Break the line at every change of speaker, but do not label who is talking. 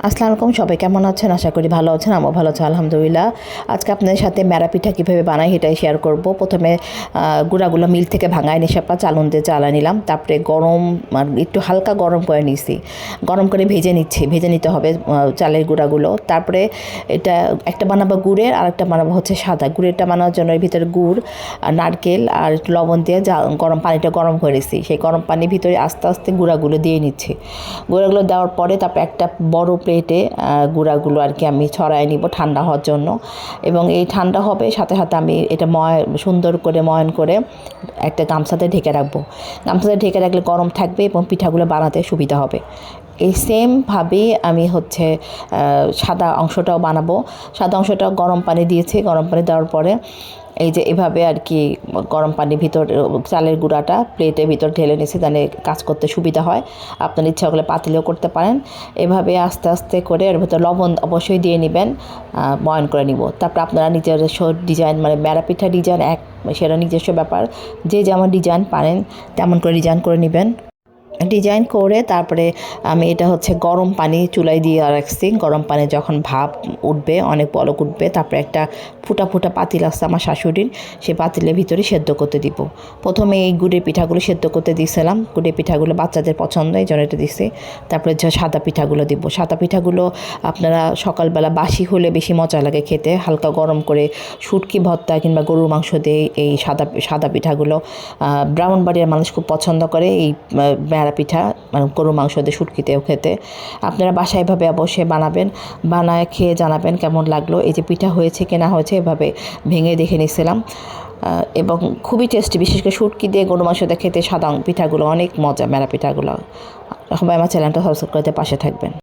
আসসালামু আলাইকুম, সবাই কেমন আছেন? আশা করি ভালো আছেন। আমিও ভালো আছি আলহামদুলিল্লাহ। আজকে আপনাদের সাথে মেরা পিঠা কীভাবে বানাই সেটাই শেয়ার করব। প্রথমে গুঁড়াগুলো মিল থেকে ভাঙায় নিয়ে সেপা চালন দিয়ে চালা নিলাম, তারপরে গরম একটু হালকা গরম করে নিছি, গরম করে ভেজে নিতে হবে চালের গুঁড়াগুলো। তারপরে এটা একটা বানাবো গুড়ের, আর একটা বানাবো হচ্ছে সাদা। গুড়েরটা বানানোর জন্য এর ভিতরে গুড় আর নারকেল আর একটু লবণ দিয়ে গরম পানিটা গরম করে নিচ্ছি। সেই গরম পানির ভিতরে আস্তে আস্তে গুঁড়াগুলো দিয়ে নিচ্ছি। গুঁড়াগুলো দেওয়ার পরে তারপরে একটা বড় প্লেটে গুঁড়াগুলো আর কি আমি ছড়াই নিব ঠান্ডা হওয়ার জন্য। এবং এই ঠান্ডা হবে সাথে সাথে আমি এটা সুন্দর করে ময়ন করে একটা গামছাতে ঢেকে রাখবো। গামছাতে ঢেকে রাখলে গরম থাকবে এবং পিঠাগুলো বানাতে সুবিধা হবে। এই সেমভাবেই আমি হচ্ছে সাদা অংশটাও বানাবো। সাদা অংশটাও গরম পানি দিয়েছি। গরম পানি দেওয়ার পরে এই যে এভাবে আর কি গরম পানির ভিতর চালের গুঁড়াটা প্লেটের ভিতর ঢেলে নিয়েছি, তাহলে কাজ করতে সুবিধা হয়। আপনার ইচ্ছা করলে পাতিলেও করতে পারেন। এভাবে আস্তে আস্তে করে এর ভিতর লবণ অবশ্যই দিয়ে নেবেন, ময়ন করে নিব। তারপর আপনারা নিজস্ব ডিজাইন, মানে মেরা পিঠা ডিজাইন সেটা নিজস্ব ব্যাপার, যে যেমন ডিজাইন পারেন তেমন করে ডিজাইন করে নেবেন। ডিজাইন করে তারপরে আমি এটা হচ্ছে গরম পানি চুলায় দিয়ে রাখছি। গরম পানি যখন ভাপ উঠবে, অনেক বলক উঠবে, তারপরে একটা ফুটা ফুটা পাতিল আসছে আমার শাশুড়ির, সেই পাতিলের ভিতরে সেদ্ধ করতে দিব। প্রথমে এই গুড়ের পিঠাগুলো সেদ্ধ করতে দিয়েছিলাম। গুড়ের পিঠাগুলো বাচ্চাদের পছন্দ, এই জন্য এটা দিছি। তারপরে সাদা পিঠাগুলো দিব। সাদা পিঠাগুলো আপনারা সকালবেলা বাসি হলে বেশি মজা লাগে খেতে, হালকা গরম করে শুটকি ভর্তা কিংবা গরুর মাংস দিয়ে এই সাদা পিঠাগুলো ব্রাহ্মণবাড়িয়ার মানুষ খুব পছন্দ করে। এই পিঠা মানে গরুর মাংস দিয়ে শুটকিতেও খেতে। আপনারা বাসায় এভাবে অবশ্যই বানাবেন, বানায় খেয়ে জানাবেন কেমন লাগলো। এই যে পিঠা হয়েছে কি না হয়েছে এভাবে ভেঙে দেখে নিয়েছিলাম, এবং খুবই টেস্টি। বিশেষ করে শুটকি দিয়ে গরুর মাংস দিয়ে খেতে সাদা পিঠাগুলো অনেক মজা, মেরা পিঠাগুলো। সবাই আমার চ্যানেলটা সাবস্ক্রাইব করতে পাশে থাকবেন।